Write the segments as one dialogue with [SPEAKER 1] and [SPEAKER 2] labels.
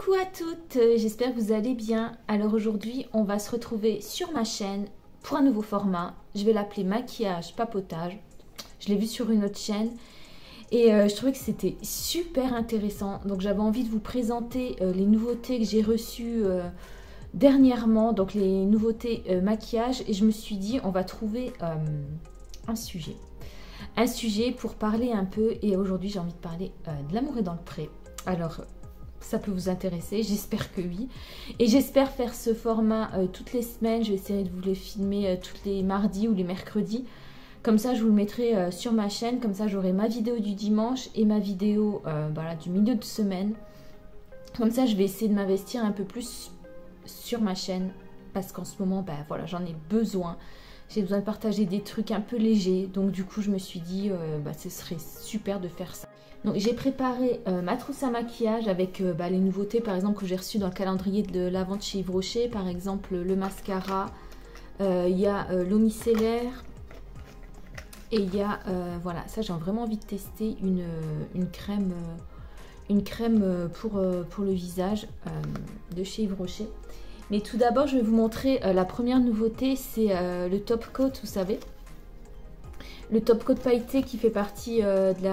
[SPEAKER 1] Coucou à toutes, j'espère que vous allez bien. Alors aujourd'hui, on va se retrouver sur ma chaîne pour un nouveau format. Je vais l'appeler maquillage papotage. Je l'ai vu sur une autre chaîne et je trouvais que c'était super intéressant. Donc j'avais envie de vous présenter les nouveautés que j'ai reçues dernièrement, donc les nouveautés maquillage. Et je me suis dit, on va trouver un sujet pour parler un peu. Et aujourd'hui, j'ai envie de parler de l'amour est dans le pré. Alors, ça peut vous intéresser, j'espère que oui. Et j'espère faire ce format toutes les semaines. Je vais essayer de vous les filmer tous les mardis ou les mercredis. Comme ça, je vous le mettrai sur ma chaîne. Comme ça, j'aurai ma vidéo du dimanche et ma vidéo voilà, du milieu de semaine. Comme ça, je vais essayer de m'investir un peu plus sur ma chaîne. Parce qu'en ce moment, voilà, j'en ai besoin. J'ai besoin de partager des trucs un peu légers. Donc du coup, je me suis dit, ce serait super de faire ça. Donc j'ai préparé ma trousse à maquillage avec les nouveautés par exemple que j'ai reçues dans le calendrier de la vente chez Yves Rocher. Par exemple le mascara, il y a l'eau micellaire et il y a, voilà, ça j'ai vraiment envie de tester une crème pour le visage de chez Yves Rocher. Mais tout d'abord je vais vous montrer la première nouveauté, c'est le top coat, vous savez. Le top coat pailleté qui fait partie de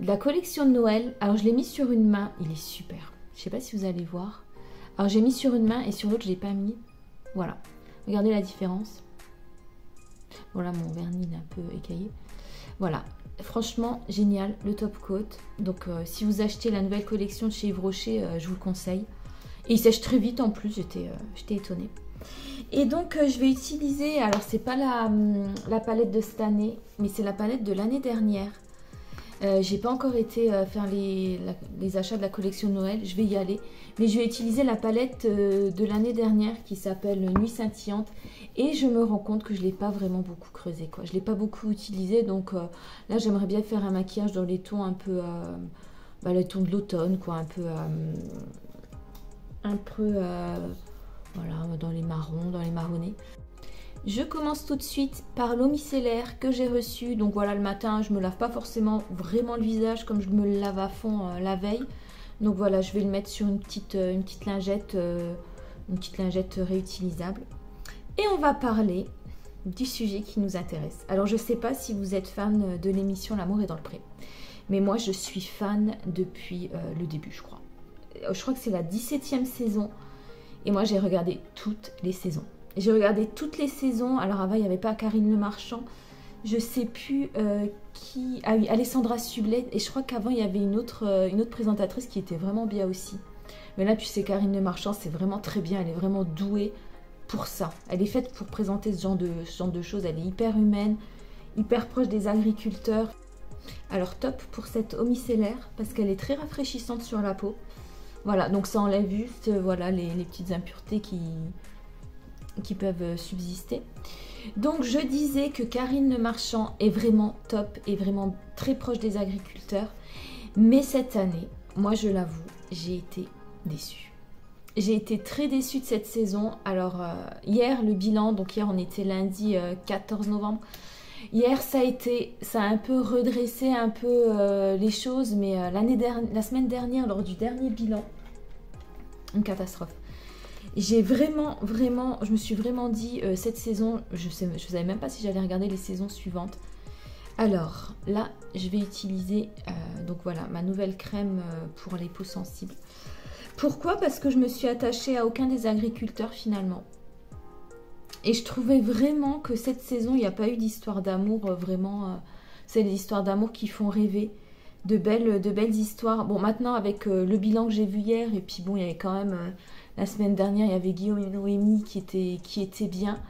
[SPEAKER 1] la collection de Noël. Alors je l'ai mis sur une main, il est super. Je sais pas si vous allez voir. Alors j'ai mis sur une main et sur l'autre je l'ai pas mis. Voilà, regardez la différence. Voilà, mon vernis est un peu écaillé. Voilà, franchement génial le top coat. Donc si vous achetez la nouvelle collection de chez Yves Rocher, je vous le conseille. Et il sèche très vite en plus, j'étais étonnée. Et donc je vais utiliser, alors c'est pas la palette de cette année, mais c'est la palette de l'année dernière. J'ai pas encore été faire les achats de la collection de Noël, je vais y aller. Mais je vais utiliser la palette de l'année dernière qui s'appelle Nuit scintillante. Et je me rends compte que je l'ai pas vraiment beaucoup creusé, quoi. Je l'ai pas beaucoup utilisé, donc là j'aimerais bien faire un maquillage dans les tons un peu... les tons de l'automne, quoi, voilà, dans les marrons, dans les marronnés. Je commence tout de suite par l'eau micellaire que j'ai reçue. Donc voilà, le matin, je me lave pas forcément vraiment le visage comme je me le lave à fond la veille. Donc voilà, je vais le mettre sur une petite lingette réutilisable. Et on va parler du sujet qui nous intéresse. Alors je sais pas si vous êtes fan de l'émission L'amour est dans le pré. Mais moi, je suis fan depuis le début, je crois. Je crois que c'est la 17e saison. Et moi, j'ai regardé toutes les saisons. J'ai regardé toutes les saisons. Alors avant, il n'y avait pas Karine Le Marchand. Je ne sais plus qui... Ah oui, Alessandra Sublet. Et je crois qu'avant, il y avait une autre présentatrice qui était vraiment bien aussi. Mais là, tu sais, Karine Le Marchand, c'est vraiment très bien. Elle est vraiment douée pour ça. Elle est faite pour présenter ce genre de choses. Elle est hyper humaine, hyper proche des agriculteurs. Alors top pour cette eau micellaire parce qu'elle est très rafraîchissante sur la peau. Voilà, donc ça enlève juste voilà, les petites impuretés qui peuvent subsister. Donc je disais que Karine Le Marchand est vraiment top et vraiment très proche des agriculteurs. Mais cette année, moi je l'avoue, j'ai été déçue. J'ai été très déçue de cette saison. Alors hier, le bilan, donc hier on était lundi 14 novembre. Hier, ça a un peu redressé un peu les choses, mais la semaine dernière, lors du dernier bilan, une catastrophe. Je me suis vraiment dit, cette saison, je savais même pas si j'allais regarder les saisons suivantes. Alors, là, je vais utiliser, donc voilà, ma nouvelle crème pour les peaux sensibles. Pourquoi? Parce que je me suis attachée à aucun des agriculteurs finalement. Et je trouvais vraiment que cette saison, il n'y a pas eu d'histoire d'amour vraiment. C'est des histoires d'amour qui font rêver. De belles histoires. Bon, maintenant, avec le bilan que j'ai vu hier, et puis bon, il y avait quand même... la semaine dernière, il y avait Guillaume et Noémie qui étaient bien.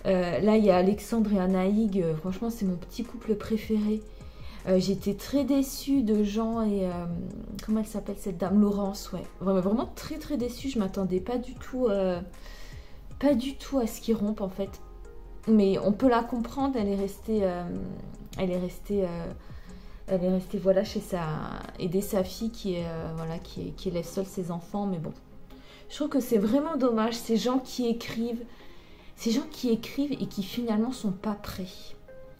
[SPEAKER 1] Là, il y a Alexandre et Anaïg. Franchement, c'est mon petit couple préféré. J'étais très déçue de Jean et... comment elle s'appelle cette dame? Laurence, ouais. Vraiment très très déçue. Je m'attendais pas du tout... pas du tout à ce qu'ils rompent en fait, mais on peut la comprendre. Elle est restée voilà chez aider sa fille qui élève seule ses enfants. Mais bon, je trouve que c'est vraiment dommage ces gens qui écrivent et qui finalement sont pas prêts.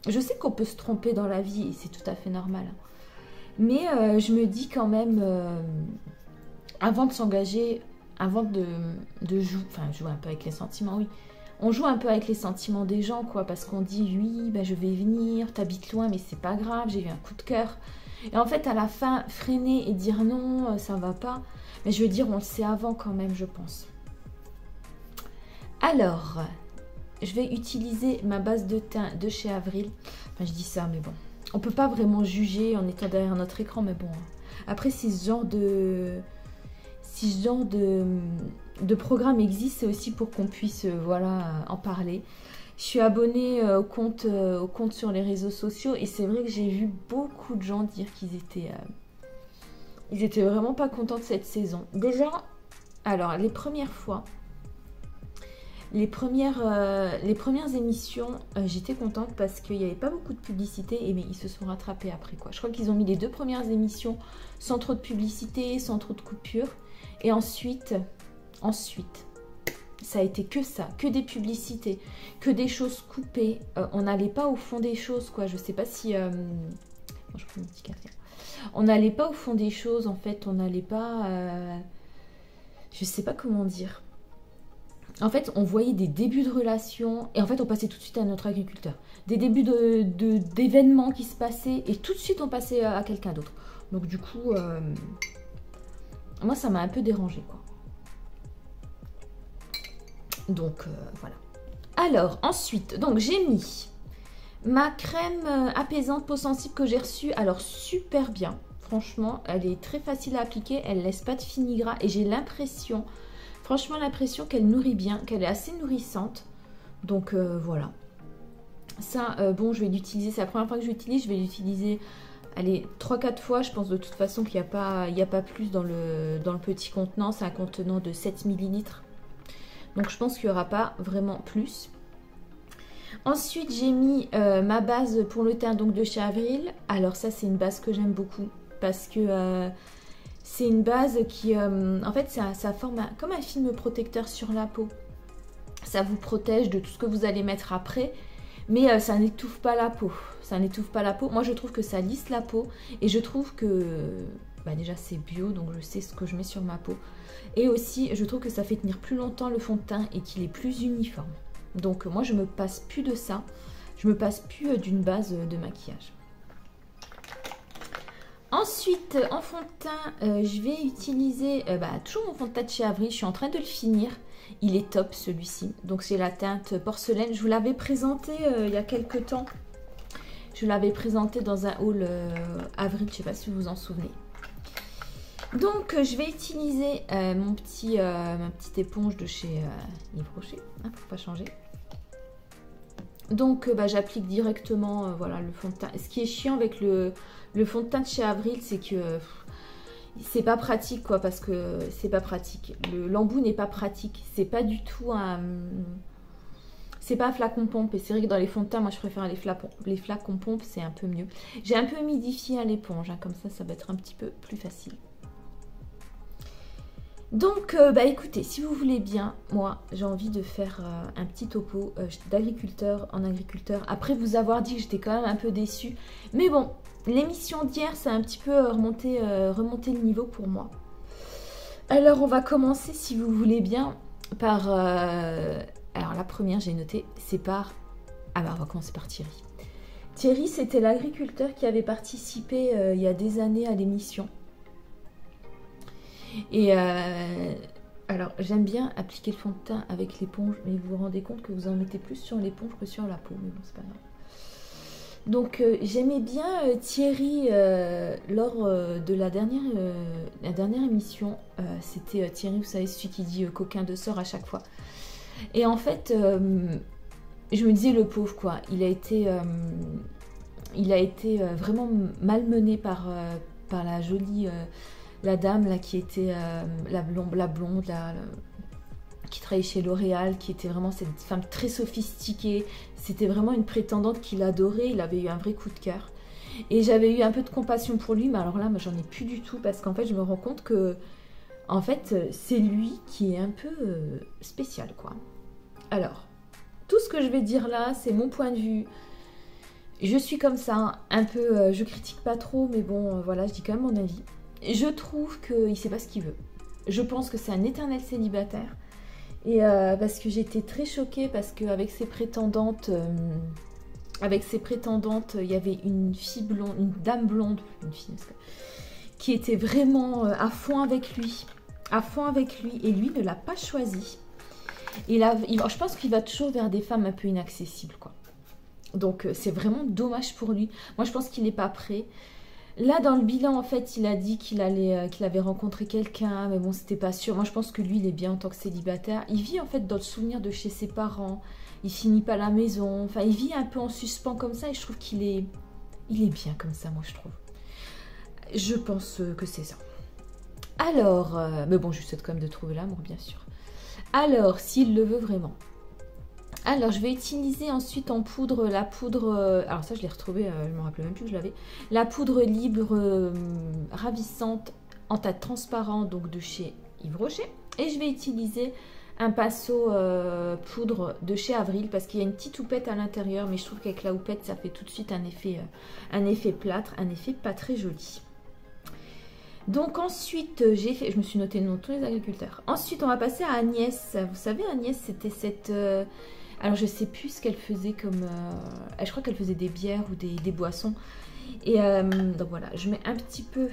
[SPEAKER 1] Je sais qu'on peut se tromper dans la vie et c'est tout à fait normal, mais je me dis quand même avant de s'engager, avant de jouer, enfin jouer un peu avec les sentiments, oui. On joue un peu avec les sentiments des gens, quoi, parce qu'on dit, oui, ben, je vais venir, t'habites loin, mais c'est pas grave, j'ai eu un coup de cœur. Et en fait, à la fin, freiner et dire non, ça va pas. Mais je veux dire, on le sait avant quand même, je pense. Alors, je vais utiliser ma base de teint de chez Avril. Enfin, je dis ça, mais bon. On peut pas vraiment juger en étant derrière notre écran, mais bon. Après, si ce genre de programme existe, c'est aussi pour qu'on puisse voilà, en parler. Je suis abonnée au compte sur les réseaux sociaux et c'est vrai que j'ai vu beaucoup de gens dire qu'ils étaient vraiment pas contents de cette saison. Déjà, alors les premières fois, les premières émissions, j'étais contente parce qu'il n'y avait pas beaucoup de publicité et mais ils se sont rattrapés après, quoi. Je crois qu'ils ont mis les 2 premières émissions sans trop de publicité, sans trop de coupures. Et ensuite, ça a été que ça, que des publicités, que des choses coupées. On n'allait pas au fond des choses, quoi. Je sais pas si... Bon, je prends mon petit café. On n'allait pas au fond des choses, en fait. On n'allait pas... Je sais pas comment dire. En fait, on voyait des débuts de relations et en fait, on passait tout de suite à notre agriculteur. Des débuts d'événements qui se passaient et tout de suite, on passait à quelqu'un d'autre. Donc du coup, moi, ça m'a un peu dérangé, quoi. Donc, voilà. Alors, ensuite, donc j'ai mis ma crème apaisante peau sensible que j'ai reçue. Alors, super bien. Franchement, elle est très facile à appliquer. Elle laisse pas de fini gras et j'ai l'impression... Franchement, l'impression qu'elle nourrit bien, qu'elle est assez nourrissante. Donc, voilà. Ça, bon, je vais l'utiliser. C'est la première fois que je l'utilise. Je vais l'utiliser, allez, 3-4 fois. Je pense de toute façon qu'il n'y a pas plus dans le petit contenant. C'est un contenant de 7 ml. Donc, je pense qu'il n'y aura pas vraiment plus. Ensuite, j'ai mis ma base pour le teint donc, de chez Avril. Alors, ça, c'est une base que j'aime beaucoup. Parce que... c'est une base qui, en fait, ça forme comme un film protecteur sur la peau. Ça vous protège de tout ce que vous allez mettre après, mais ça n'étouffe pas la peau. Ça n'étouffe pas la peau. Moi, je trouve que ça lisse la peau et je trouve que, bah, déjà, c'est bio, donc je sais ce que je mets sur ma peau. Et aussi, je trouve que ça fait tenir plus longtemps le fond de teint et qu'il est plus uniforme. Donc, moi, je me passe plus de ça. Je me passe plus d'une base de maquillage. Ensuite, en fond de teint, je vais utiliser toujours mon fond de teint de chez Avril. Je suis en train de le finir. Il est top celui-ci. Donc c'est la teinte porcelaine. Je vous l'avais présenté il y a quelques temps. Je l'avais présenté dans un haul Avril. Je ne sais pas si vous vous en souvenez. Donc je vais utiliser ma petite éponge de chez Yves Rocher. Pour ne pas changer. Donc j'applique directement voilà, le fond de teint. Ce qui est chiant avec le fond de teint de chez Avril, c'est que c'est pas pratique, quoi, parce que c'est pas pratique. L'embout n'est pas pratique. C'est pas du tout un... C'est pas un flacon pompe. Et c'est vrai que dans les fonds de teint, moi je préfère les flacons pompe, c'est un peu mieux. J'ai un peu humidifié à l'éponge, hein, comme ça va être un petit peu plus facile. Donc, écoutez, si vous voulez bien, moi, j'ai envie de faire un petit topo d'agriculteur en agriculteur. Après vous avoir dit que j'étais quand même un peu déçue. Mais bon, l'émission d'hier, ça a un petit peu remonté le niveau pour moi. Alors, on va commencer, si vous voulez bien, par... alors, la première, j'ai noté, c'est par... Ah bah, on va commencer par Thierry. Thierry, c'était l'agriculteur qui avait participé il y a des années à l'émission. Et alors j'aime bien appliquer le fond de teint avec l'éponge, mais vous vous rendez compte que vous en mettez plus sur l'éponge que sur la peau, mais bon c'est pas grave. Donc j'aimais bien Thierry lors de la dernière émission. C'était Thierry, vous savez, celui qui dit coquin de sort à chaque fois. Et en fait, je me disais le pauvre quoi, il a été vraiment malmené par la jolie... la dame là qui était la blonde qui travaillait chez L'Oréal, qui était vraiment cette femme très sophistiquée. C'était vraiment une prétendante qu'il adorait. Il avait eu un vrai coup de cœur. Et j'avais eu un peu de compassion pour lui, mais alors là, moi, j'en ai plus du tout parce qu'en fait, je me rends compte que, en fait, c'est lui qui est un peu spécial, quoi. Alors, tout ce que je vais dire là, c'est mon point de vue. Je suis comme ça, un peu, je critique pas trop, mais bon, voilà, je dis quand même mon avis. Je trouve qu'il ne sait pas ce qu'il veut. Je pense que c'est un éternel célibataire. Et parce que j'étais très choquée parce qu'avec ses prétendantes, il y avait une fille blonde, une dame blonde, une fille, qui était vraiment à fond avec lui. À fond avec lui. Et lui ne l'a pas choisi. Je pense qu'il va toujours vers des femmes un peu inaccessibles, quoi. Donc c'est vraiment dommage pour lui. Moi je pense qu'il n'est pas prêt. Là dans le bilan en fait il a dit qu'il avait rencontré quelqu'un, mais bon c'était pas sûr. Moi je pense que lui il est bien en tant que célibataire. Il vit en fait dans le souvenir de chez ses parents. Il finit pas à la maison. Enfin il vit un peu en suspens comme ça et je trouve qu'il est bien comme ça, moi je trouve. Je pense que c'est ça. Alors, mais bon je lui souhaite quand même de trouver l'amour bien sûr. Alors s'il le veut vraiment. Alors, je vais utiliser ensuite en poudre la poudre... alors ça, je l'ai retrouvée, je ne me rappelais même plus que je l'avais. La poudre libre ravissante en teinte transparent, donc de chez Yves Rocher. Et je vais utiliser un pinceau poudre de chez Avril, parce qu'il y a une petite houppette à l'intérieur, mais je trouve qu'avec la houppette, ça fait tout de suite un effet plâtre, un effet pas très joli. Donc ensuite, je me suis noté le nom de tous les agriculteurs. Ensuite, on va passer à Agnès. Vous savez, Agnès, c'était cette... alors, je sais plus ce qu'elle faisait comme... je crois qu'elle faisait des bières ou des boissons. Et donc voilà, je mets un petit peu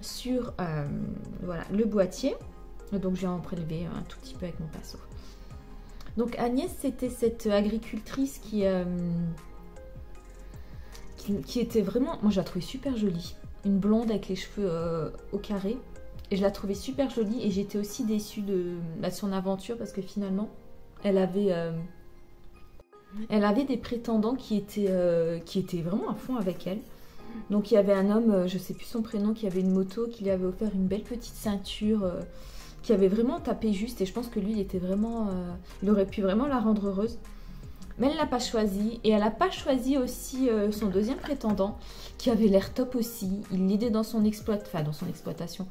[SPEAKER 1] sur voilà, le boîtier. Donc, je vais en prélever un tout petit peu avec mon pinceau. Donc, Agnès, c'était cette agricultrice qui était vraiment... Moi, je la trouvais super jolie. Une blonde avec les cheveux au carré. Et je la trouvais super jolie. Et j'étais aussi déçue de son aventure parce que finalement... Elle avait des prétendants qui étaient vraiment à fond avec elle. Donc il y avait un homme, je ne sais plus son prénom, qui avait une moto, qui lui avait offert une belle petite ceinture, qui avait vraiment tapé juste. Et je pense que lui, il aurait pu vraiment la rendre heureuse. Mais elle ne l'a pas choisi. Et elle n'a pas choisi aussi son deuxième prétendant, qui avait l'air top aussi. Il l'aidait dans son exploitation,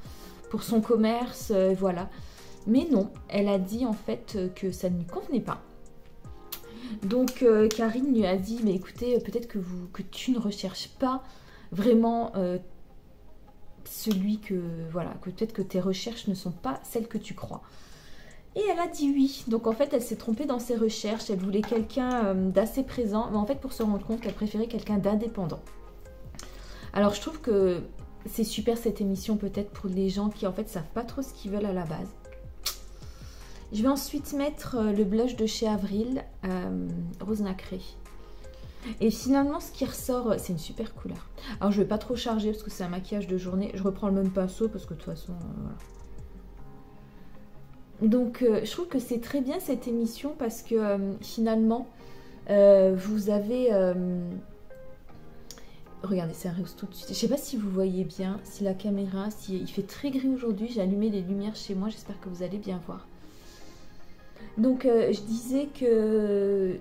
[SPEAKER 1] pour son commerce, voilà. Mais non, elle a dit en fait que ça ne lui convenait pas. Donc Karine lui a dit, mais écoutez, peut-être que tu ne recherches pas vraiment celui que... Voilà, que peut-être que tes recherches ne sont pas celles que tu crois. Et elle a dit oui. Donc en fait, elle s'est trompée dans ses recherches. Elle voulait quelqu'un d'assez présent. Mais en fait, pour se rendre compte qu'elle préférait quelqu'un d'indépendant. Alors je trouve que c'est super cette émission peut-être pour les gens qui en fait savent pas trop ce qu'ils veulent à la base. Je vais ensuite mettre le blush de chez Avril, rose nacré. Et finalement, ce qui ressort, c'est une super couleur. Alors, je ne vais pas trop charger parce que c'est un maquillage de journée. Je reprends le même pinceau parce que de toute façon, voilà. Donc, je trouve que c'est très bien cette émission parce que finalement, vous avez... Regardez, c'est un rose tout de suite. Je ne sais pas si vous voyez bien, si la caméra, il fait très gris aujourd'hui. J'ai allumé les lumières chez moi, j'espère que vous allez bien voir. Donc je disais que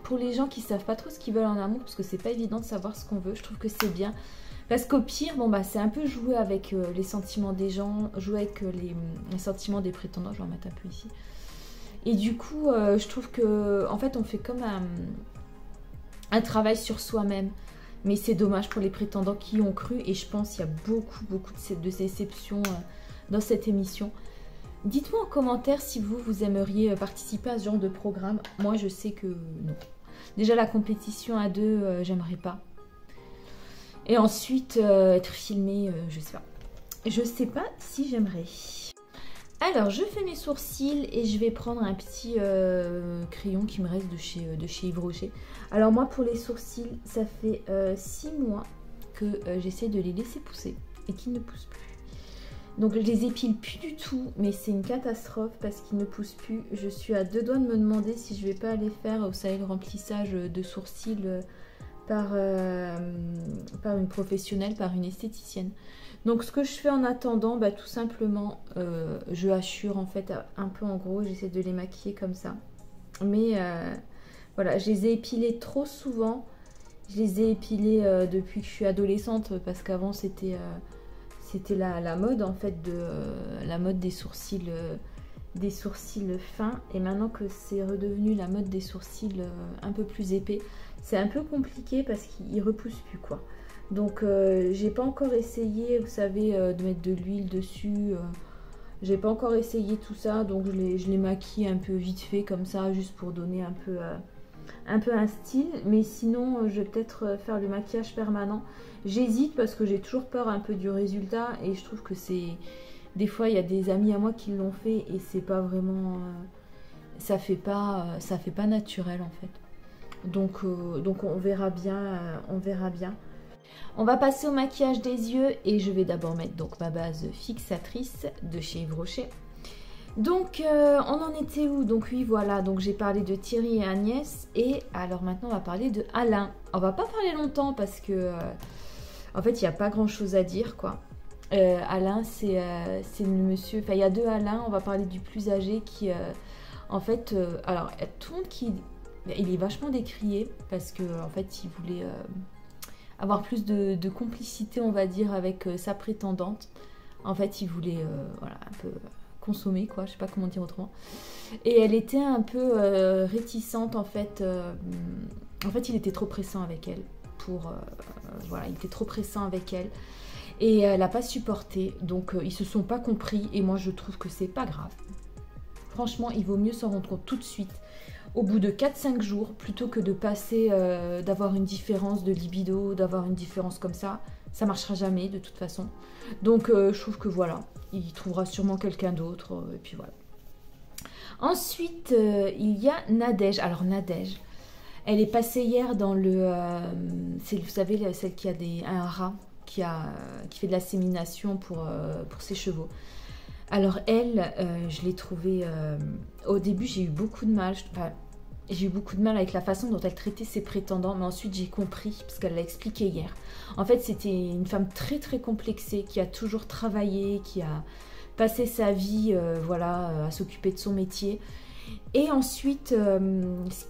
[SPEAKER 1] pour les gens qui savent pas trop ce qu'ils veulent en amour, parce que c'est pas évident de savoir ce qu'on veut, je trouve que c'est bien. Parce qu'au pire, bon bah c'est un peu jouer avec les sentiments des gens, jouer avec les sentiments des prétendants, je vais en mettre un peu ici. Et du coup, je trouve que en fait on fait comme un travail sur soi-même. Mais c'est dommage pour les prétendants qui y ont cru, et je pense qu'il y a beaucoup de déceptions dans cette émission. Dites-moi en commentaire si vous aimeriez participer à ce genre de programme. Moi, je sais que non. Déjà, la compétition à deux, j'aimerais pas. Et ensuite, être filmé, je sais pas. Je sais pas si j'aimerais. Alors, je fais mes sourcils et je vais prendre un petit crayon qui me reste de chez Yves Rocher. Alors moi, pour les sourcils, ça fait 6 mois que j'essaie de les laisser pousser et qu'ils ne poussent plus. Donc je les épile plus du tout, mais c'est une catastrophe parce qu'ils ne poussent plus. Je suis à deux doigts de me demander si je vais pas aller faire, vous savez, le remplissage de sourcils par une professionnelle, par une esthéticienne. Donc ce que je fais en attendant, bah, tout simplement, je hachure en fait un peu en gros, j'essaie de les maquiller comme ça. Mais voilà, je les ai épilés trop souvent. Je les ai épilés depuis que je suis adolescente parce qu'avant c'était la mode en fait la mode des sourcils fins, et maintenant que c'est redevenu la mode des sourcils un peu plus épais, c'est un peu compliqué parce qu'ils repoussent plus quoi. Donc j'ai pas encore essayé, vous savez, de mettre de l'huile dessus. J'ai pas encore essayé tout ça, donc je les maquille un peu vite fait comme ça, juste pour donner un peu un style. Mais sinon, je vais peut-être faire le maquillage permanent. J'hésite parce que j'ai toujours peur un peu du résultat et je trouve que c'est... Des fois, il y a des amis à moi qui l'ont fait et c'est pas vraiment... ça fait pas naturel en fait. Donc on verra bien, on verra bien. On va passer au maquillage des yeux et je vais d'abord mettre donc ma base fixatrice de chez Yves Rocher. Donc on en était où? Donc oui voilà, donc j'ai parlé de Thierry et Agnès et alors maintenant on va parler de Alain. On va pas parler longtemps parce que en fait il n'y a pas grand chose à dire quoi. Alain c'est le monsieur, enfin il y a deux Alain, on va parler du plus âgé qui en fait, alors tout le monde il est vachement décrié parce que en fait il voulait avoir plus de complicité on va dire avec sa prétendante. En fait il voulait voilà, un peu consommer quoi, je sais pas comment dire autrement. Et elle était un peu réticente en fait. En fait il était trop pressant avec elle. Voilà, il était trop pressant avec elle. Et elle n'a pas supporté, donc ils se sont pas compris et moi je trouve que c'est pas grave. Franchement, il vaut mieux s'en rendre compte tout de suite, au bout de 4-5 jours, plutôt que de passer, d'avoir une différence de libido, d'avoir une différence comme ça. Ça marchera jamais de toute façon. Donc je trouve que voilà, il trouvera sûrement quelqu'un d'autre, et puis voilà. Ensuite, il y a Nadège. Alors Nadège, elle est passée hier dans le... vous savez, celle qui a un rat, qui fait de l'insémination pour ses chevaux. Alors elle, je l'ai trouvée... au début, j'ai eu beaucoup de mal. J'ai eu beaucoup de mal avec la façon dont elle traitait ses prétendants, mais ensuite j'ai compris, parce qu'elle l'a expliqué hier. En fait, c'était une femme très très complexée, qui a toujours travaillé, qui a passé sa vie voilà, à s'occuper de son métier. Et ensuite, ce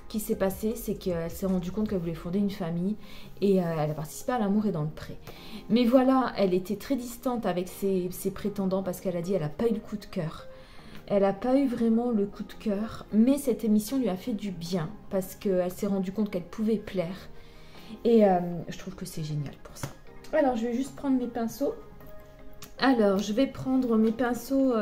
[SPEAKER 1] qui s'est passé, c'est qu'elle s'est rendue compte qu'elle voulait fonder une famille et elle a participé à L'amour est dans le pré. Mais voilà, elle était très distante avec ses prétendants parce qu'elle a dit qu'elle n'a pas eu le coup de cœur. Elle n'a pas eu vraiment le coup de cœur, mais cette émission lui a fait du bien parce qu'elle s'est rendue compte qu'elle pouvait plaire. Et je trouve que c'est génial pour ça. Alors, je vais juste prendre mes pinceaux. Alors, je vais prendre mes pinceaux...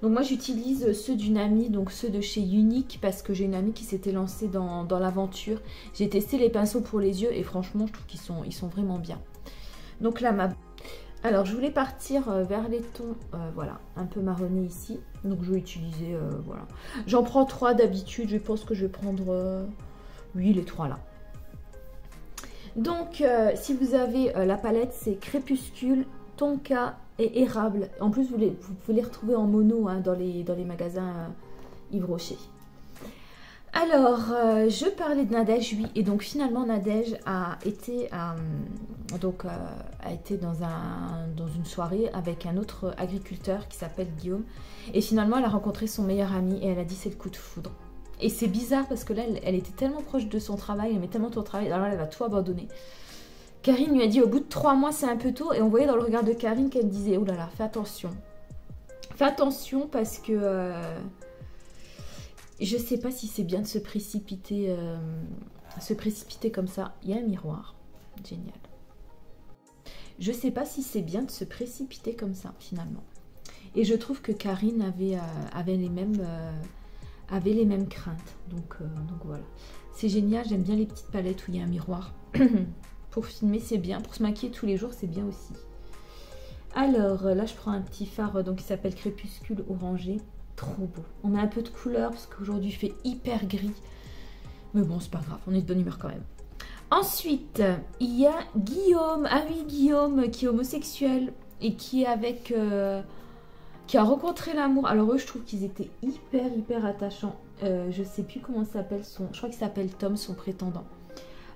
[SPEAKER 1] donc moi, j'utilise ceux d'une amie, donc ceux de chez Unique, parce que j'ai une amie qui s'était lancée dans l'aventure. J'ai testé les pinceaux pour les yeux et franchement, je trouve qu'ils sont vraiment bien. Donc là, alors, je voulais partir vers les tons, voilà, un peu marronné ici. Donc, je vais utiliser, voilà. J'en prends 3 d'habitude. Je pense que je vais prendre, oui, les 3 là. Donc, si vous avez la palette, c'est Crépuscule, Tonka et Érable. En plus, vous pouvez les retrouver en mono hein, dans les magasins Yves Rocher. Alors, je parlais de Nadège, oui, et donc finalement Nadège a été dans une soirée avec un autre agriculteur qui s'appelle Guillaume, et finalement elle a rencontré son meilleur ami et elle a dit c'est le coup de foudre. Et c'est bizarre parce que là elle était tellement proche de son travail, elle aimait tellement son travail, alors là, elle va tout abandonner. Karine lui a dit au bout de 3 mois c'est un peu tôt, et on voyait dans le regard de Karine qu'elle disait oh là là, fais attention parce que je sais pas si c'est bien de se précipiter comme ça. Il y a un miroir, génial. Je sais pas si c'est bien de se précipiter comme ça finalement. Et je trouve que Karine avait les mêmes craintes. Donc voilà. C'est génial, j'aime bien les petites palettes où il y a un miroir. Pour filmer c'est bien, pour se maquiller tous les jours c'est bien aussi. Alors là je prends un petit fard donc, qui s'appelle Crépuscule orangé. Trop beau. On met un peu de couleur parce qu'aujourd'hui il fait hyper gris. Mais bon, c'est pas grave, on est de bonne humeur quand même. Ensuite, il y a Guillaume. Ah oui, Guillaume qui est homosexuel et qui est avec... qui a rencontré l'amour. Alors eux, je trouve qu'ils étaient hyper attachants. Je sais plus comment s'appelle je crois qu'il s'appelle Tom, son prétendant.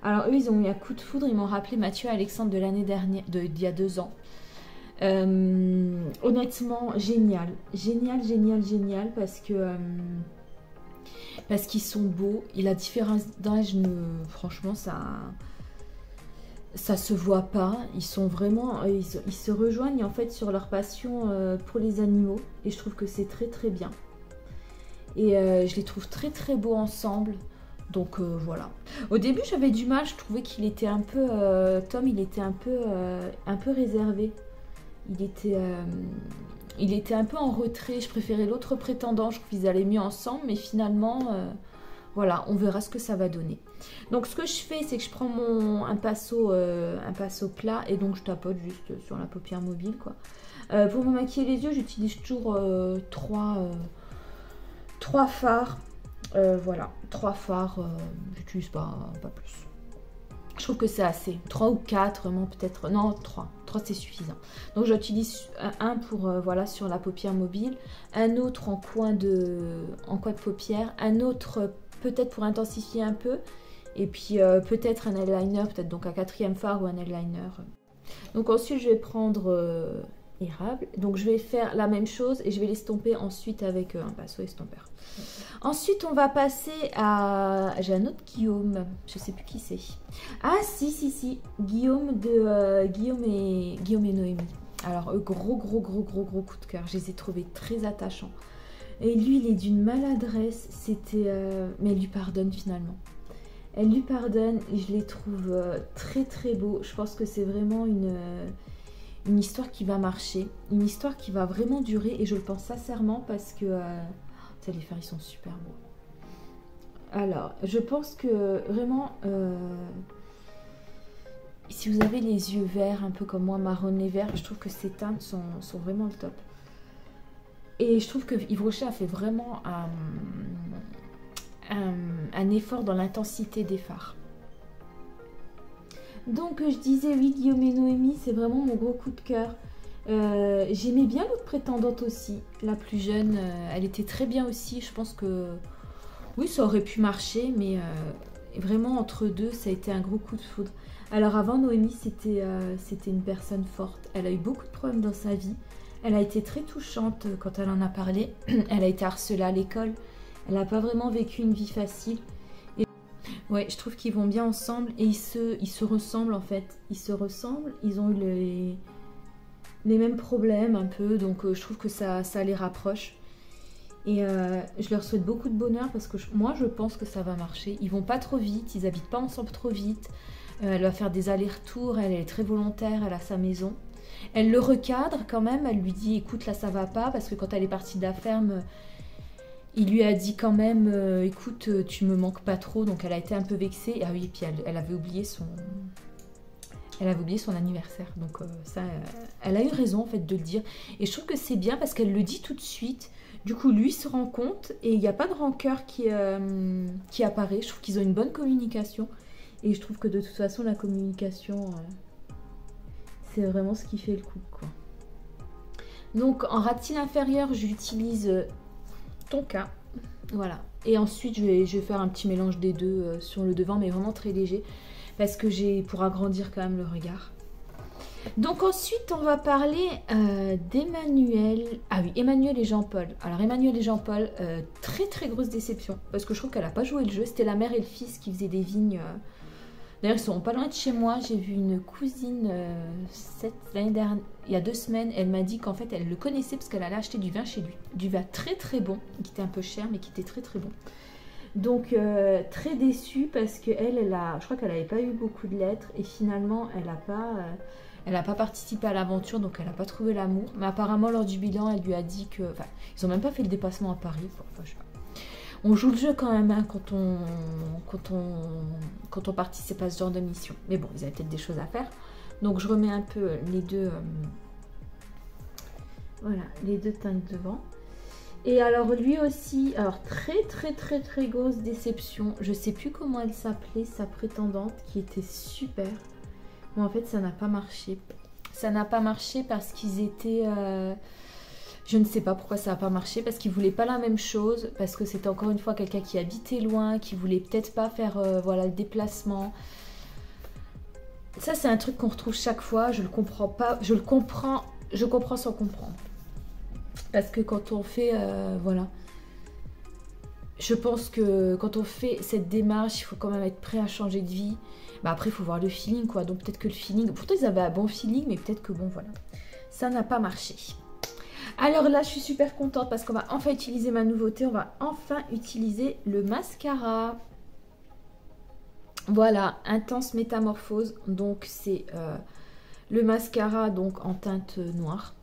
[SPEAKER 1] Alors eux, ils ont eu un coup de foudre. Ils m'ont rappelé Mathieu et Alexandre de l'année dernière, d'il y a 2 ans. Honnêtement génial parce qu'ils sont beaux et la différence d'âge franchement ça se voit pas. Ils sont vraiment ils se rejoignent en fait sur leur passion pour les animaux et je trouve que c'est très bien et je les trouve très beaux ensemble. Donc voilà. Au début j'avais du mal, je trouvais qu'il était un peu... Tom, il était un peu réservé. Il était un peu en retrait, je préférais l'autre prétendant, je trouve qu'ils allaient mieux ensemble, mais finalement, voilà, on verra ce que ça va donner. Donc ce que je fais, c'est que je prends un pinceau plat et donc je tapote juste sur la paupière mobile, quoi. Pour me maquiller les yeux, j'utilise toujours trois fards. Voilà, 3 fards, j'utilise pas plus. Je trouve que c'est assez. 3 ou 4, vraiment peut-être. Non, 3. 3 c'est suffisant. Donc j'utilise un pour voilà sur la paupière mobile, un autre en coin de paupière, un autre peut-être pour intensifier un peu, et puis peut-être un eyeliner, peut-être donc un 4e fard ou un eyeliner. Donc ensuite je vais prendre érable. Donc je vais faire la même chose et je vais l'estomper ensuite avec un pinceau estompeur. Ensuite on va passer à... J'ai un autre Guillaume, je sais plus qui c'est. Ah si, Guillaume et Noémie. Alors gros coup de cœur, je les ai trouvés très attachants. Et lui il est d'une maladresse, mais elle lui pardonne finalement. Elle lui pardonne et je les trouve très beaux. Je pense que c'est vraiment une histoire qui va marcher, une histoire qui va vraiment durer et je le pense sincèrement parce que les fards ils sont super beaux. Alors je pense que vraiment si vous avez les yeux verts un peu comme moi, marronné vert, je trouve que ces teintes sont vraiment le top. Et je trouve que Yves Rocher a fait vraiment un effort dans l'intensité des fards. Donc je disais oui, Guillaume et Noémie, c'est vraiment mon gros coup de cœur. J'aimais bien l'autre prétendante aussi, la plus jeune, elle était très bien aussi. Je pense que oui, ça aurait pu marcher, mais vraiment entre deux, ça a été un gros coup de foudre. Alors avant, Noémie, c'était une personne forte. Elle a eu beaucoup de problèmes dans sa vie. Elle a été très touchante quand elle en a parlé. Elle a été harcelée à l'école. Elle n'a pas vraiment vécu une vie facile. Ouais, je trouve qu'ils vont bien ensemble et ils se ressemblent en fait. Ils se ressemblent, ils ont eu les mêmes problèmes un peu, donc je trouve que ça les rapproche. Et je leur souhaite beaucoup de bonheur parce que moi je pense que ça va marcher. Ils vont pas trop vite, ils habitent pas ensemble trop vite. Elle va faire des allers-retours, elle est très volontaire, elle a sa maison. Elle le recadre quand même, elle lui dit écoute là ça va pas parce que quand elle est partie de la ferme... Il lui a dit quand même, écoute, tu me manques pas trop, donc elle a été un peu vexée. Ah oui, et puis elle avait oublié son anniversaire, donc ça, elle a eu raison en fait de le dire. Et je trouve que c'est bien parce qu'elle le dit tout de suite. Du coup, lui se rend compte et il n'y a pas de rancœur qui apparaît. Je trouve qu'ils ont une bonne communication et je trouve que de toute façon la communication, c'est vraiment ce qui fait le coup, quoi. Donc en rat-il inférieur, j'utilise Tonka, voilà, et ensuite je vais faire un petit mélange des deux sur le devant, mais vraiment très léger parce que pour agrandir quand même le regard. Donc ensuite on va parler d'Emmanuel. Ah oui, Emmanuel et Jean-Paul. Alors Emmanuel et Jean-Paul, très grosse déception parce que je trouve qu'elle n'a pas joué le jeu. C'était la mère et le fils qui faisaient des vignes. D'ailleurs, ils sont pas loin de chez moi. J'ai vu une cousine l'année dernière, il y a 2 semaines. Elle m'a dit qu'en fait, elle le connaissait parce qu'elle allait acheter du vin chez lui. Du vin très bon, qui était un peu cher, mais qui était très bon. Donc, très déçue parce qu'elle, je crois qu'elle n'avait pas eu beaucoup de lettres. Et finalement, elle n'a pas participé à l'aventure, donc elle n'a pas trouvé l'amour. Mais apparemment, lors du bilan, elle lui a dit que... Enfin, ils n'ont même pas fait le déplacement à Paris. Enfin, je sais pas. On joue le jeu quand même hein, quand on participe à ce genre de mission. Mais bon, ils avaient peut-être des choses à faire. Donc je remets un peu les deux, voilà, les deux teintes devant. Et alors lui aussi, alors très grosse déception. Je sais plus comment elle s'appelait, sa prétendante, qui était super. Mais en fait, ça n'a pas marché. Ça n'a pas marché parce qu'ils étaient... Je ne sais pas pourquoi ça n'a pas marché, parce qu'ils ne voulaient pas la même chose, parce que c'était encore une fois quelqu'un qui habitait loin, qui voulait peut-être pas faire voilà, le déplacement. Ça, c'est un truc qu'on retrouve chaque fois, je le comprends pas, je comprends sans comprendre. Parce que quand on fait, voilà, je pense que quand on fait cette démarche, il faut quand même être prêt à changer de vie. Bah après, il faut voir le feeling, quoi. Donc peut-être que le feeling, pourtant ils avaient un bon feeling, mais peut-être que bon, voilà, ça n'a pas marché. Alors là, je suis super contente parce qu'on va enfin utiliser ma nouveauté. On va enfin utiliser le mascara. Voilà, Intense Métamorphose. Donc c'est le mascara donc en teinte noire.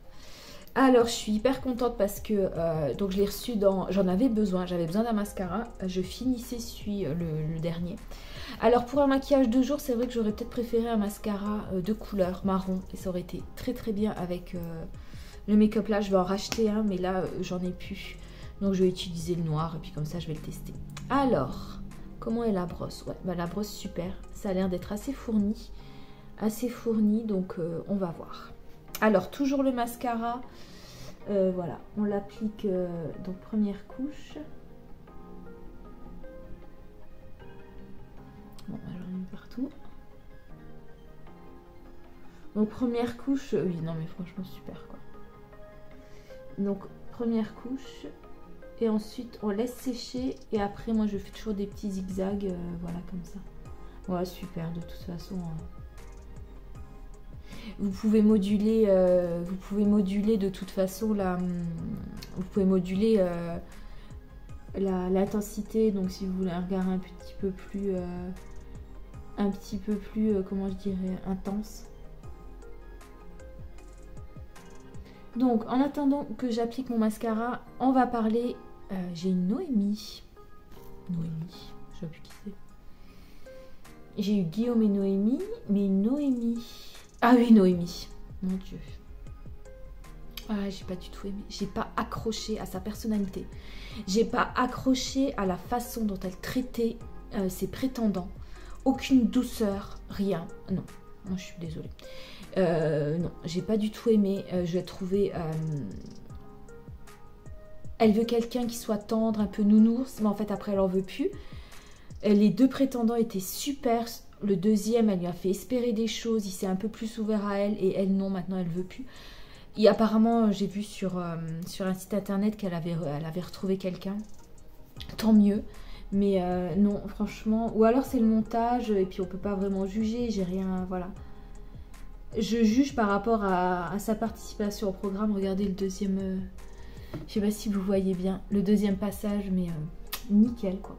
[SPEAKER 1] Alors je suis hyper contente parce que donc je l'ai reçu dans... J'en avais besoin, j'avais besoin d'un mascara. Je finissais celui le dernier. Alors pour un maquillage de jour, c'est vrai que j'aurais peut-être préféré un mascara de couleur marron. Et ça aurait été très très bien avec le make-up là. Je vais en racheter un, mais là j'en ai plus. Donc je vais utiliser le noir et puis comme ça je vais le tester. Alors, comment est la brosse? Ouais, bah, la brosse super. Ça a l'air d'être assez fourni. Donc on va voir. Alors toujours le mascara. Voilà, on l'applique donc première couche. Bon, j'en ai mis partout. Donc première couche, oui non mais franchement super quoi. Donc première couche et ensuite on laisse sécher et après moi je fais toujours des petits zigzags, voilà comme ça. Voilà super de toute façon. Vous pouvez moduler de toute façon vous pouvez moduler l'intensité. Donc si vous voulez un regard un petit peu plus comment je dirais, intense. Donc en attendant que j'applique mon mascara, on va parler. J'ai une Noémie, je sais plus qui c'est. J'ai eu Guillaume et Noémie, mais Noémie. Ah oui, Noémie. Mon Dieu. Ah, j'ai pas du tout aimé. J'ai pas accroché à sa personnalité. J'ai pas accroché à la façon dont elle traitait ses prétendants. Aucune douceur, rien. Non, non, je suis désolée. Non, j'ai pas du tout aimé. Je l'ai trouvé... Elle veut quelqu'un qui soit tendre, un peu nounours, mais en fait après elle en veut plus. Les deux prétendants étaient super. Le deuxième, elle lui a fait espérer des choses. Il s'est un peu plus ouvert à elle et elle non, maintenant elle veut plus. Et apparemment, j'ai vu sur un site internet qu'elle avait retrouvé quelqu'un. Tant mieux. Mais non, franchement... Ou alors c'est le montage et puis on peut pas vraiment juger. J'ai rien... Voilà. Je juge par rapport à sa participation au programme. Regardez le deuxième... je sais pas si vous voyez bien. Le deuxième passage, mais nickel quoi.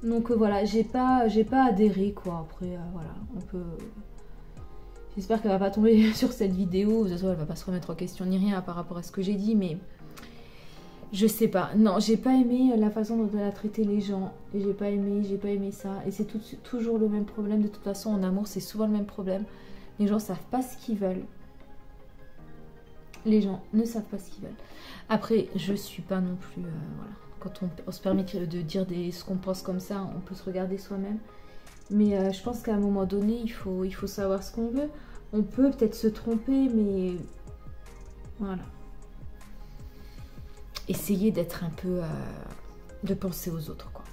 [SPEAKER 1] Donc voilà, j'ai pas adhéré quoi. Après voilà, on peut... J'espère qu'elle va pas tomber sur cette vidéo. De toute façon, elle va pas se remettre en question ni rien par rapport à ce que j'ai dit, mais je sais pas. Non, j'ai pas aimé la façon dont elle a traité les gens. Et j'ai pas aimé ça. Et c'est toujours le même problème. De toute façon, en amour, c'est souvent le même problème. Les gens savent pas ce qu'ils veulent. Les gens ne savent pas ce qu'ils veulent. Après, je suis pas non plus... voilà. Quand on se permet de dire ce qu'on pense comme ça, on peut se regarder soi-même. Mais je pense qu'à un moment donné, il faut savoir ce qu'on veut. On peut peut-être se tromper, mais voilà. Essayer d'être un peu... de penser aux autres, quoi.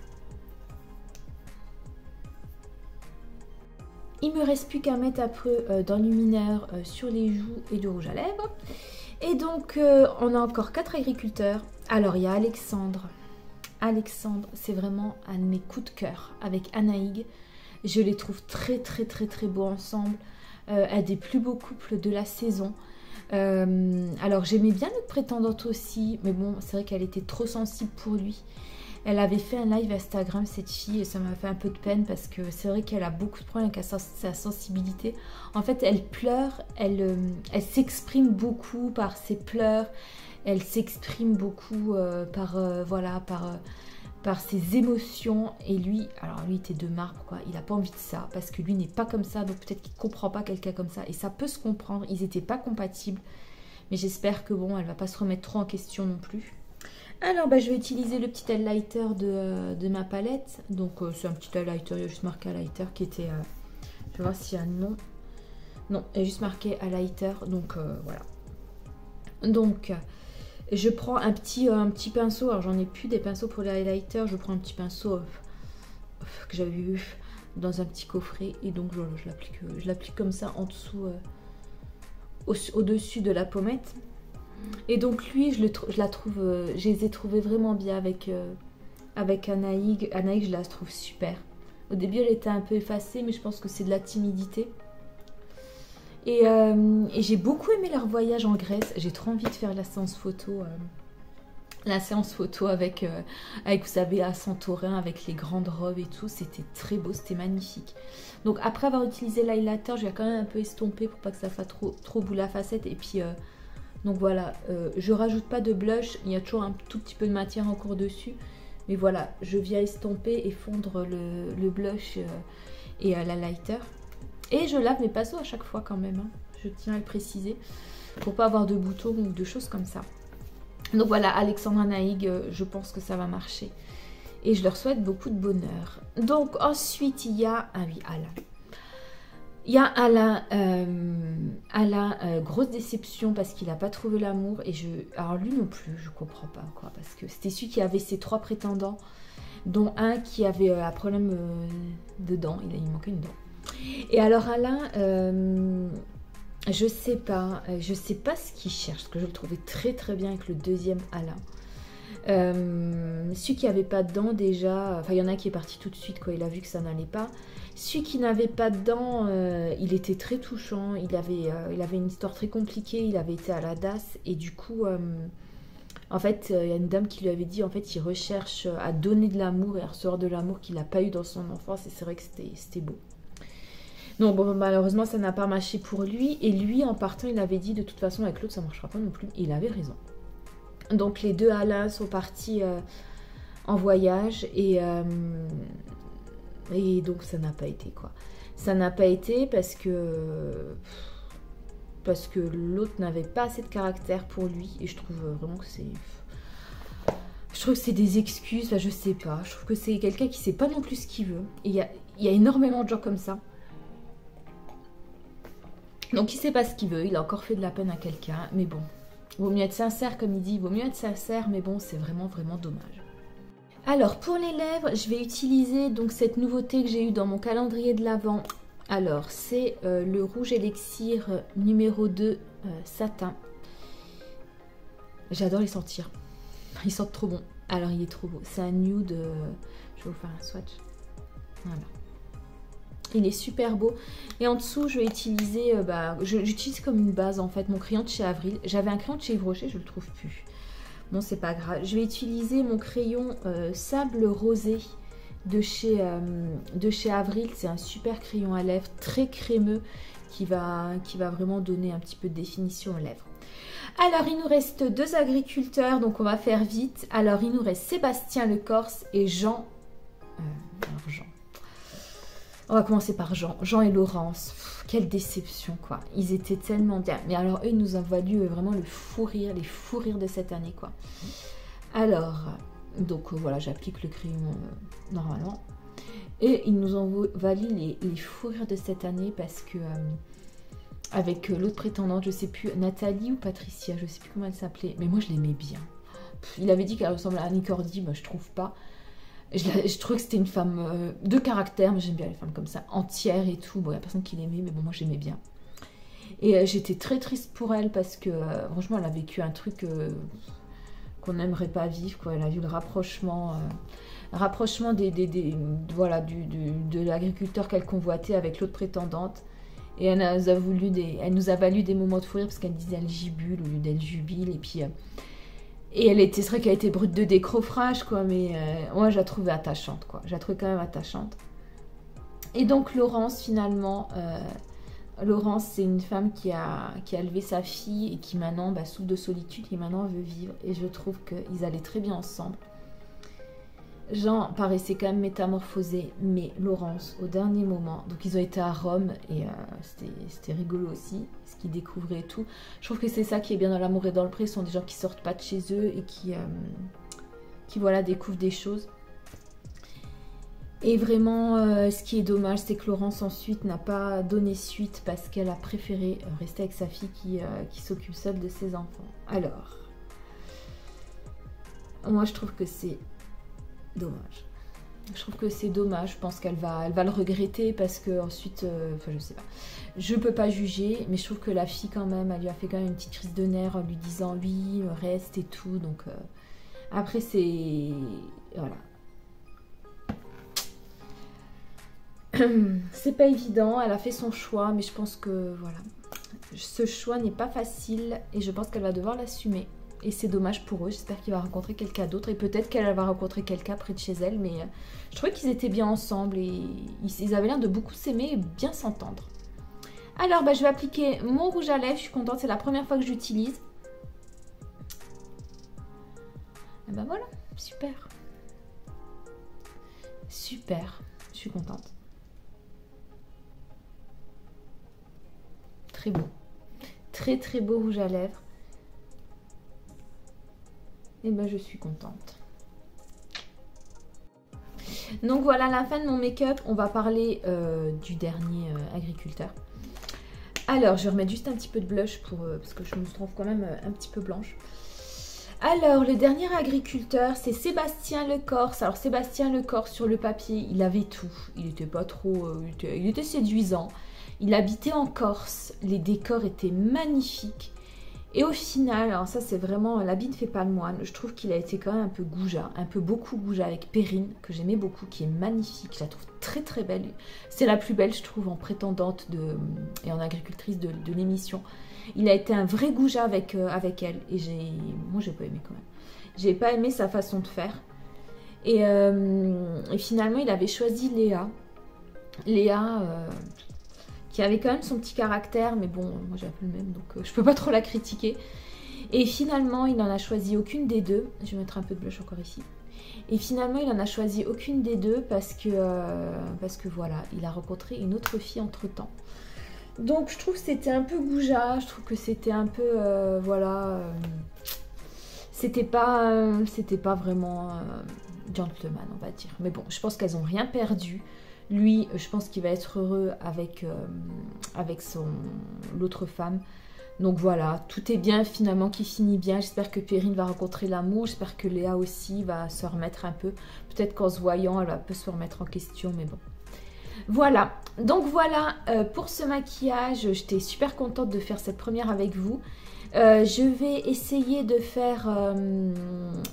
[SPEAKER 1] Il me reste plus qu'à mettre un peu d'enlumineur sur les joues et du rouge à lèvres. Et donc, on a encore 4 agriculteurs. Alors, il y a Alexandre. Alexandre, c'est vraiment un de mes coups de cœur avec Anaïg. Je les trouve très beaux ensemble. Un des plus beaux couples de la saison. Alors j'aimais bien notre prétendante aussi, mais bon, c'est vrai qu'elle était trop sensible pour lui. Elle avait fait un live Instagram, cette fille, et ça m'a fait un peu de peine parce que c'est vrai qu'elle a beaucoup de problèmes avec sa sensibilité. En fait, elle pleure, elle s'exprime beaucoup par ses pleurs. Elle s'exprime beaucoup par ses émotions. Et lui, alors lui, il était de marbre, quoi. Il n'a pas envie de ça parce que lui n'est pas comme ça. Donc peut-être qu'il ne comprend pas quelqu'un comme ça. Et ça peut se comprendre. Ils n'étaient pas compatibles. Mais j'espère que bon, elle ne va pas se remettre trop en question non plus. Alors, je vais utiliser le petit highlighter de ma palette. Donc c'est un petit highlighter. Il y a juste marqué highlighter qui était... je vais voir s'il y a un nom. Non, il y a juste marqué highlighter. Donc voilà. Donc... je prends un petit pinceau, alors j'en ai plus des pinceaux pour les highlighters, je prends un petit pinceau que j'avais eu dans un petit coffret et donc je l'applique comme ça en dessous, au-dessus de la pommette. Et donc lui, je les ai trouvés vraiment bien avec Anaïg. Anaïg, je la trouve super. Au début, elle était un peu effacée, mais je pense que c'est de la timidité. Et j'ai beaucoup aimé leur voyage en Grèce. J'ai trop envie de faire la séance photo La séance photo avec, vous savez, à Santorin, avec les grandes robes et tout, c'était très beau, c'était magnifique. Donc après avoir utilisé l'highlighter, je vais quand même un peu estomper pour pas que ça fasse trop boule à facette. Et puis, donc voilà, je rajoute pas de blush, il y a toujours un tout petit peu de matière encore dessus. Mais voilà, je viens estomper et fondre le blush et l'highlighter. Et je lave mes pinceaux à chaque fois quand même, hein. Je tiens à le préciser, pour pas avoir de boutons ou de choses comme ça. Donc voilà, Alexandra Naïg, je pense que ça va marcher. Et je leur souhaite beaucoup de bonheur. Donc ensuite, il y a... Ah oui, Alain. Il y a Alain. Grosse déception parce qu'il n'a pas trouvé l'amour. Et alors lui non plus, je comprends pas quoi. Parce que c'était celui qui avait ses 3 prétendants. Dont un qui avait un problème de dents. Il manquait une dent. Et alors Alain... je sais pas ce qu'il cherche, parce que je le trouvais très très bien avec le deuxième Alain. Celui qui avait pas de dents déjà, enfin il y en a qui est parti tout de suite quand il a vu que ça n'allait pas. Celui qui n'avait pas de dents, il était très touchant, il avait une histoire très compliquée, il avait été à la DAS et du coup, en fait, il y a une dame qui lui avait dit, en fait, il recherche à donner de l'amour et à recevoir de l'amour qu'il n'a pas eu dans son enfance et c'est vrai que c'était beau. Donc bon, malheureusement ça n'a pas marché pour lui et lui en partant il avait dit de toute façon avec l'autre ça ne marchera pas non plus, et il avait raison. Donc les deux Alain sont partis en voyage et donc ça n'a pas été quoi. Ça n'a pas été parce que l'autre n'avait pas assez de caractère pour lui et je trouve vraiment que c'est... Je trouve que c'est des excuses, enfin, je sais pas, je trouve que c'est quelqu'un qui sait pas non plus ce qu'il veut. Et il y a énormément de gens comme ça. Donc il sait pas ce qu'il veut, il a encore fait de la peine à quelqu'un, mais bon, vaut mieux être sincère comme il dit, vaut mieux être sincère, mais bon, c'est vraiment vraiment dommage. Alors pour les lèvres, je vais utiliser donc cette nouveauté que j'ai eue dans mon calendrier de l'Avent. Alors c'est le rouge élixir numéro 2 satin. J'adore les sentir, ils sentent trop bon. Alors il est trop beau, c'est un nude, je vais vous faire un swatch, voilà. Il est super beau. Et en dessous, je vais utiliser... j'utilise comme une base, en fait, mon crayon de chez Avril. J'avais un crayon de chez Yves Rocher, je ne le trouve plus. Bon, c'est pas grave. Je vais utiliser mon crayon sable rosé de chez Avril. C'est un super crayon à lèvres, très crémeux, qui va vraiment donner un petit peu de définition aux lèvres. Alors, il nous reste 2 agriculteurs, donc on va faire vite. Alors, il nous reste Sébastien Le Corse et Jean... Jean... On va commencer par Jean. Jean et Laurence. Pff, quelle déception, quoi. Ils étaient tellement bien. Mais alors, eux, ils nous ont valu vraiment le fou rire, les fous rires de cette année, quoi. Alors, donc voilà, j'applique le crayon normalement. Et ils nous ont valu les fous rires de cette année parce que, avec l'autre prétendante, je sais plus, Nathalie ou Patricia, je sais plus comment elle s'appelait. Mais moi, je l'aimais bien. Pff, il avait dit qu'elle ressemblait à Annie Cordy, moi, je trouve pas. Je trouvais que c'était une femme de caractère, mais j'aime bien les femmes comme ça, entières et tout. Bon, il n'y a personne qui l'aimait, mais bon, moi j'aimais bien. Et j'étais très triste pour elle parce que, franchement, elle a vécu un truc qu'on n'aimerait pas vivre, quoi. Elle a vu le rapprochement de l'agriculteur qu'elle convoitait avec l'autre prétendante. Et elle nous a valu des moments de fou rire parce qu'elle disait elle gibule au lieu d'elle jubile. Et puis... Et c'est vrai qu'elle était brute de décroffrage, quoi, mais moi, je la trouvais attachante, quoi. Je la trouvais quand même attachante. Et donc, Laurence, finalement, Laurence, c'est une femme qui a élevé sa fille et qui maintenant souffre de solitude et maintenant veut vivre. Et je trouve qu'ils allaient très bien ensemble. Jean paraissait quand même métamorphosé, mais Laurence, au dernier moment, donc ils ont été à Rome et c'était rigolo aussi, ce qu'ils découvraient et tout. Je trouve que c'est ça qui est bien dans l'amour et dans le pré, ce sont des gens qui sortent pas de chez eux et qui voilà, découvrent des choses. Et vraiment, ce qui est dommage, c'est que Laurence ensuite n'a pas donné suite parce qu'elle a préféré rester avec sa fille qui s'occupe seule de ses enfants. Alors, moi je trouve que c'est dommage. Je trouve que c'est dommage. Je pense qu'elle va le regretter parce que ensuite, enfin je sais pas. Je peux pas juger, mais je trouve que la fille quand même, elle lui a fait quand même une petite crise de nerfs en lui disant lui reste et tout. Donc après c'est voilà. C'est pas évident. Elle a fait son choix, mais je pense que voilà, ce choix n'est pas facile et je pense qu'elle va devoir l'assumer. Et c'est dommage pour eux. J'espère qu'il va rencontrer quelqu'un d'autre. Et peut-être qu'elle va rencontrer quelqu'un près de chez elle. Mais je trouvais qu'ils étaient bien ensemble. Et ils avaient l'air de beaucoup s'aimer et bien s'entendre. Alors, bah, je vais appliquer mon rouge à lèvres. Je suis contente. C'est la première fois que j'utilise. Et ben voilà. Super. Super. Je suis contente. Très beau. Très très beau rouge à lèvres. Et ben je suis contente. Donc voilà la fin de mon make-up. On va parler du dernier agriculteur. Alors je vais remettre juste un petit peu de blush pour, parce que je me trouve quand même un petit peu blanche. Alors le dernier agriculteur c'est Sébastien Lecorse. Alors Sébastien Lecorse sur le papier il avait tout. Il était pas trop... il était séduisant. Il habitait en Corse. Les décors étaient magnifiques. Et au final, alors ça c'est vraiment, l'habit ne fait pas le moine, je trouve qu'il a été quand même un peu goujat, un peu beaucoup goujat avec Perrine, que j'aimais beaucoup, qui est magnifique, je la trouve très très belle. C'est la plus belle je trouve en prétendante et en agricultrice de l'émission. Il a été un vrai goujat avec elle, et moi j'ai pas aimé quand même. J'ai pas aimé sa façon de faire. Et finalement il avait choisi Léa. Léa... qui avait quand même son petit caractère, mais bon, moi j'ai un peu le même, donc je peux pas trop la critiquer. Et finalement, il n'en a choisi aucune des deux. Je vais mettre un peu de blush encore ici. Et finalement, il n'en a choisi aucune des deux parce que voilà, il a rencontré une autre fille entre-temps. Donc je trouve que c'était un peu goujat, je trouve que c'était un peu, voilà, c'était pas vraiment gentleman, on va dire. Mais bon, je pense qu'elles n'ont rien perdu. Lui, je pense qu'il va être heureux avec l'autre femme. Donc voilà, tout est bien finalement qui finit bien. J'espère que Perrine va rencontrer l'amour. J'espère que Léa aussi va se remettre un peu. Peut-être qu'en se voyant, elle va un peu se remettre en question, mais bon. Voilà, donc voilà pour ce maquillage. J'étais super contente de faire cette première avec vous. Je vais essayer de faire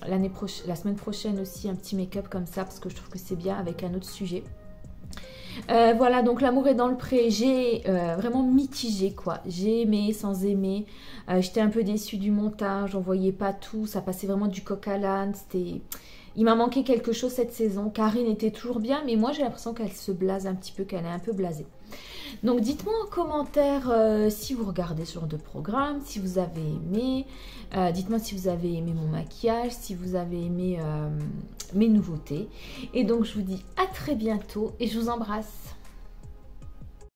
[SPEAKER 1] la semaine prochaine aussi un petit make-up comme ça parce que je trouve que c'est bien avec un autre sujet. Voilà, donc l'amour est dans le pré, j'ai vraiment mitigé quoi, j'ai aimé sans aimer, j'étais un peu déçue du montage, on voyait pas tout, ça passait vraiment du coq à l'âne, il m'a manqué quelque chose cette saison. Karine était toujours bien, mais moi j'ai l'impression qu'elle se blase un petit peu, qu'elle est un peu blasée. Donc dites-moi en commentaire si vous regardez ce genre de programme, si vous avez aimé, dites-moi si vous avez aimé mon maquillage, si vous avez aimé mes nouveautés. Et donc je vous dis à très bientôt et je vous embrasse.